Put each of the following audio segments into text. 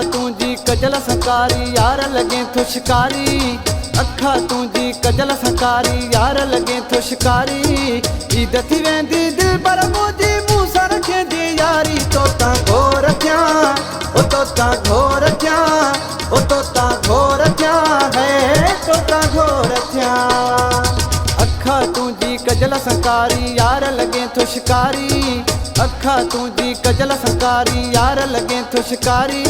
तुझी कजल सकारी यार लगे तो शिकारी। अखा तुझी कजल सकारी यार लगे तो शिकारी। ईद थी वेंदी दिल पर मुझी मूसा रखे दी यारी। तोता घोर क्या ओ तोता घोर क्या ओ तोता घोर क्या है तोता घोर क्या। अखा तुझी कजल सकारी यार लगे तो शिकारी। अखा तुझी कजल सकारी यार लगे तो शिकारी।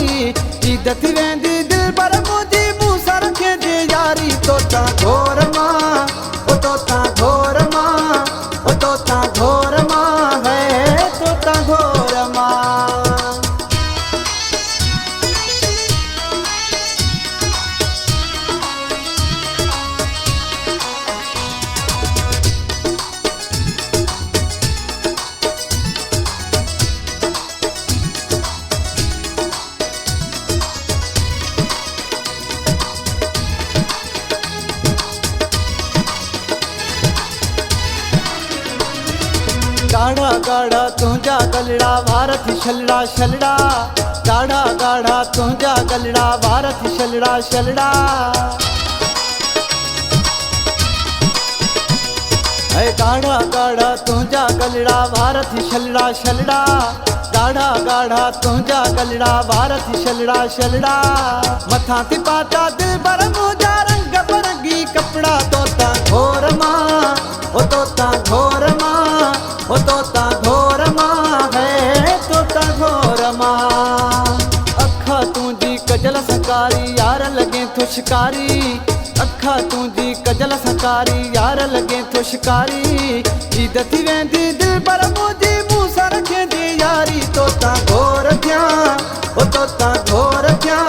ईद थी वेंदी दिल पर मुझी मूसा रखे दी यारी। तोता घोर मां ओ तोता घोर मां ओ तोता घोर मां है तोता घोर मां। गाढ़ा गाढ़ा तुझा गलड़ा भारत छलड़ा छलड़ा। गाढ़ा गाढ़ा तुझा गलड़ा भारत छलड़ा छलड़ा। है गाढ़ा गाढ़ा तुझा गलड़ा भारत छलड़ा छलड़ा। गाढ़ा गाढ़ा तुझा गलड़ा भारत छलड़ा छलड़ा। मथा थी पाता दिल पर मुझा रंग बरंगी कपड़ा। तोता घोर मां ओ तोता घोर मां ओ तोता घोर मां है तोता घोर मां। अखा तुझी कजल सकारी यार लगे तो शिकारी। अखा तुझी कजल सकारी यार लगे तो शिकारी। ईद थी वेंदी दिल पर मुझी मूसा रखे दी यारी। तोता घोर क्या ओ तोता घोर क्या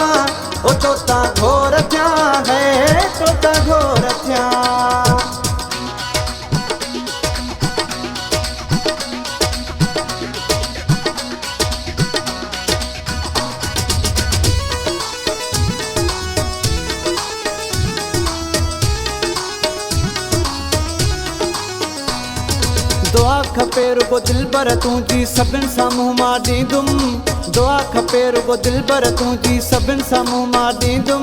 ओ तोता घोर क्या है तोता घोर क्या। दुआ खपे रुगो दिल पर तुझी सभिन सां मुंहुं मां ॾींदुम। दुआ खपे रुगो दिल पर तुझी सभिन सां मुंहुं मां ॾींदुम।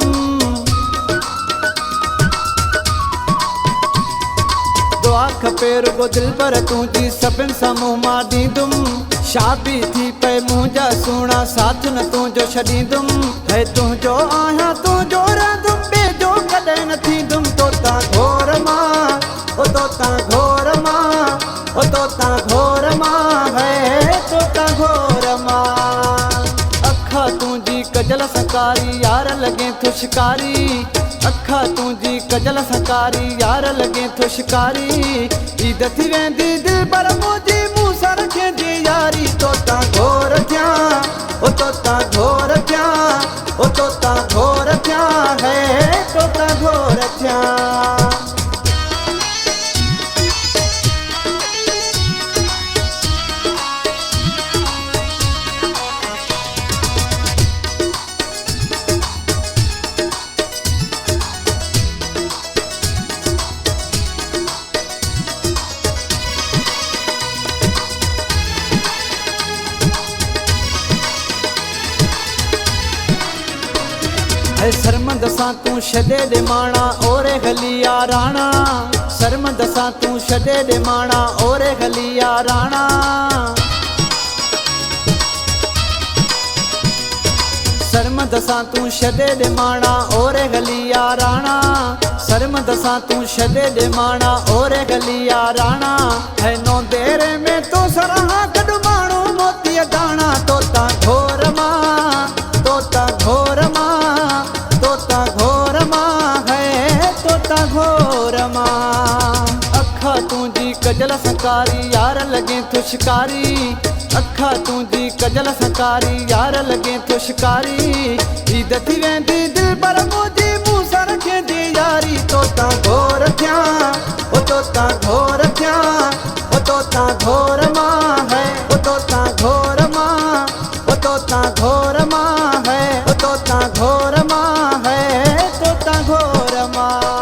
दुआ खपे रुगो दिल पर तुझी सभिन सां मुंहुं मां ॾींदुम। शादी थी पए मुंहिंजा सुहिणा साथ न तुंहिंजो छॾींदुम। है तुंहिंजो आहियां तुंहिंजो रहंदुम ॿिए जो कॾहिं न थींदुम। तोता घोर मां ओ तोता घोर मां ओ तोता घोर मां है तोता घोर मां। अखा तुझी कजल सकारी यार लगे तो शिकारी। अखा तुझी कजल सकारी यार लगे तो शिकारी। ईद थी वेंदी दिल पर मुझी मूसा रखे दी यारी। तोता घोर क्या ओ तोता घोर क्या ओ तोता घोर क्या है तोता घोर क्या। सरमंद सां तू छॾे ॾे माणा ओरे गलिया राणा। सरमंद सां तू छॾे ॾे माणा ओरे गलिया राणा। सरमंद सां तू छॾे ॾे माणा ओरे गलिया राणा। सरमंद सां तू छॾे ॾे माणा ओरे गलिया राणा। है नो देरे में तो सराहा गॾु माण्हू मोतीअ दाणा। तोता घोर मां तोता घोर मां तोता घोर मां है तोता घोर मां। अखा तुझी कजल सकारी यार लगे तो शिकारी। अखा तुझी कजल सकारी यार लगे तो शिकारी। ईद थी वेंदी दिल पर मुझी मूसा रखे दी यारी। तोता घोर क्या ओ तोता घोर क्या ओ तोता घोर मां है ओ तोता घोर मां ओ तोता घोर मां है ओ तोता घोर मां है तोता घोर मां।